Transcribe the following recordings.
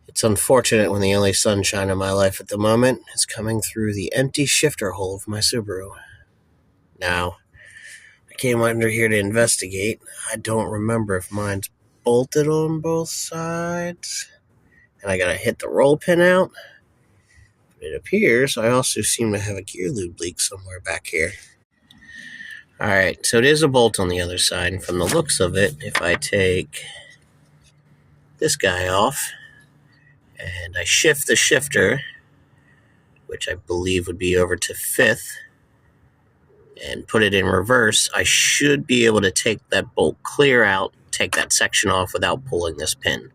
It's unfortunate when the only sunshine in my life at the moment is coming through the empty shifter hole of my Subaru. Now, I came under here to investigate. I don't remember if mine's bolted on both sides, and I gotta hit the roll pin out. It appears I also seem to have a gear lube leak somewhere back here. Alright, so it is a bolt on the other side, and from the looks of it, if I take this guy off, and I shift the shifter, which I believe would be over to 5th, and put it in reverse, I should be able to take that bolt clear out, take that section off without pulling this pin.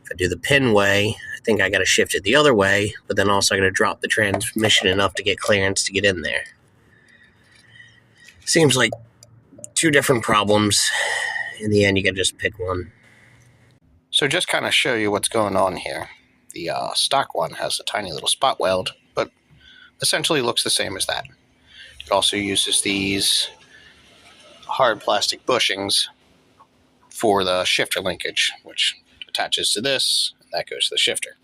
If I do the pin way, I think I got to shift it the other way, but then also I got to drop the transmission enough to get clearance to get in there. Seems like two different problems. In the end, you got to just pick one. So just kind of show you what's going on here. The stock one has a tiny little spot weld, but essentially looks the same as that. It also uses these hard plastic bushings for the shifter linkage, which attaches to this, and that goes to the shifter.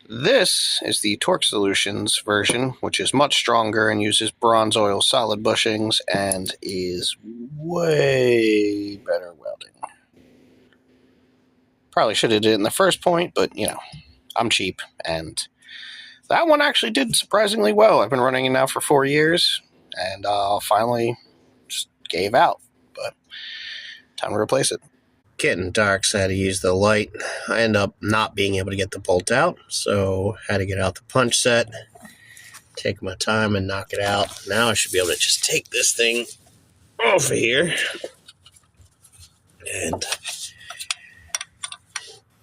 This is the Torque Solutions version, which is much stronger and uses bronze oil solid bushings and is way better welding. Probably should have did it in the first point, but, you know, I'm cheap, and that one actually did surprisingly well. I've been running it now for 4 years, and finally just gave out, but time to replace it. Getting dark, so I had to use the light. I ended up not being able to get the bolt out, so I had to get out the punch set, take my time and knock it out. Now I should be able to just take this thing off of here and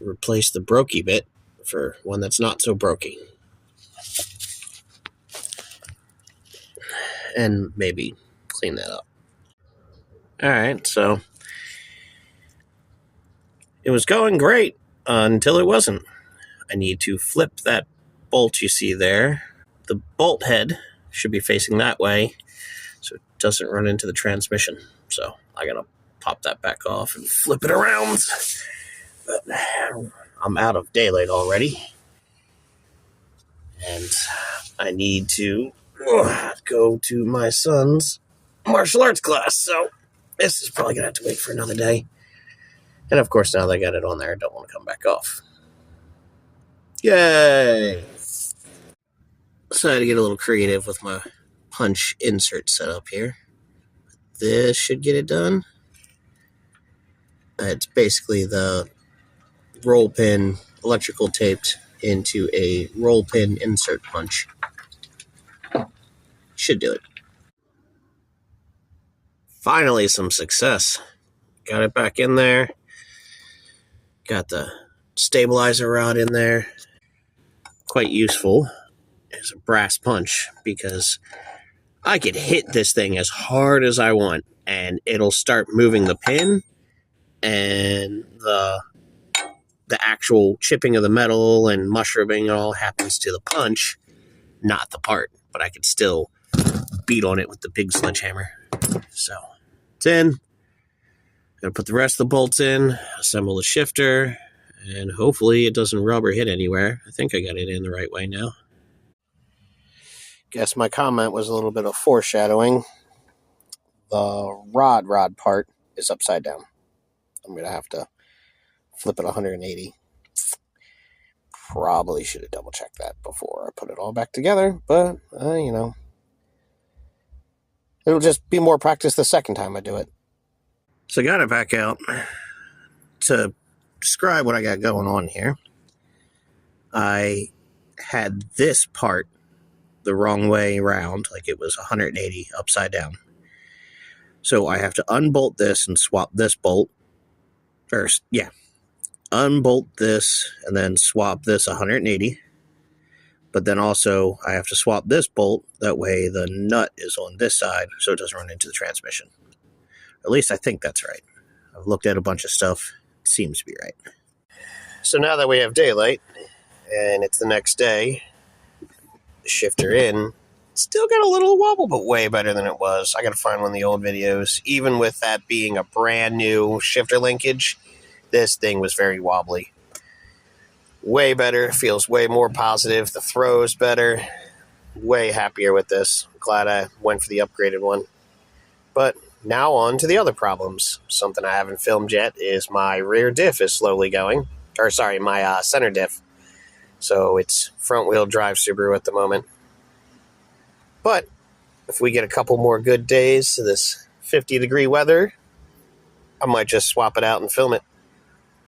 replace the brokey bit for one that's not so brokey. And maybe clean that up. Alright, so it was going great until it wasn't. I need to flip that bolt you see there. The bolt head should be facing that way so it doesn't run into the transmission. So I gotta pop that back off and flip it around. But I'm out of daylight already. And I need to go to my son's martial arts class. So this is probably gonna have to wait for another day. And of course, now that I got it on there, I don't want to come back off. Yay! So I had to get a little creative with my punch insert setup here. This should get it done. It's basically the roll pin electrical taped into a roll pin insert punch. Should do it. Finally, some success. Got it back in there. Got the stabilizer rod in there. Quite useful as a brass punch because I could hit this thing as hard as I want and it'll start moving the pin, and the actual chipping of the metal and mushrooming all happens to the punch, not the part. But I could still beat on it with the big sledgehammer. So it's in. Gotta put the rest of the bolts in, assemble the shifter, and hopefully it doesn't rub or hit anywhere. I think I got it in the right way now. Guess my comment was a little bit of foreshadowing. The rod part is upside down. I'm going to have to flip it 180. Probably should have double checked that before I put it all back together, but, you know. It'll just be more practice the second time I do it. So I got it back out. To describe what I got going on here, I had this part the wrong way around, like it was 180 upside down. So I have to unbolt this and swap this bolt. First, unbolt this and then swap this 180. But then also I have to swap this bolt. That way the nut is on this side so it doesn't run into the transmission. At least I think that's right. I've looked at a bunch of stuff. It seems to be right. So now that we have daylight and it's the next day, the shifter in, still got a little wobble, but way better than it was. I got to find one of the old videos. Even with that being a brand new shifter linkage, this thing was very wobbly. way better. Feels way more positive. The throw's better. Way happier with this. Glad I went for the upgraded one. But now on to the other problems. Something I haven't filmed yet is my rear diff is slowly going. Or sorry, my center diff. So it's front-wheel drive Subaru at the moment. But if we get a couple more good days to this 50-degree weather, I might just swap it out and film it.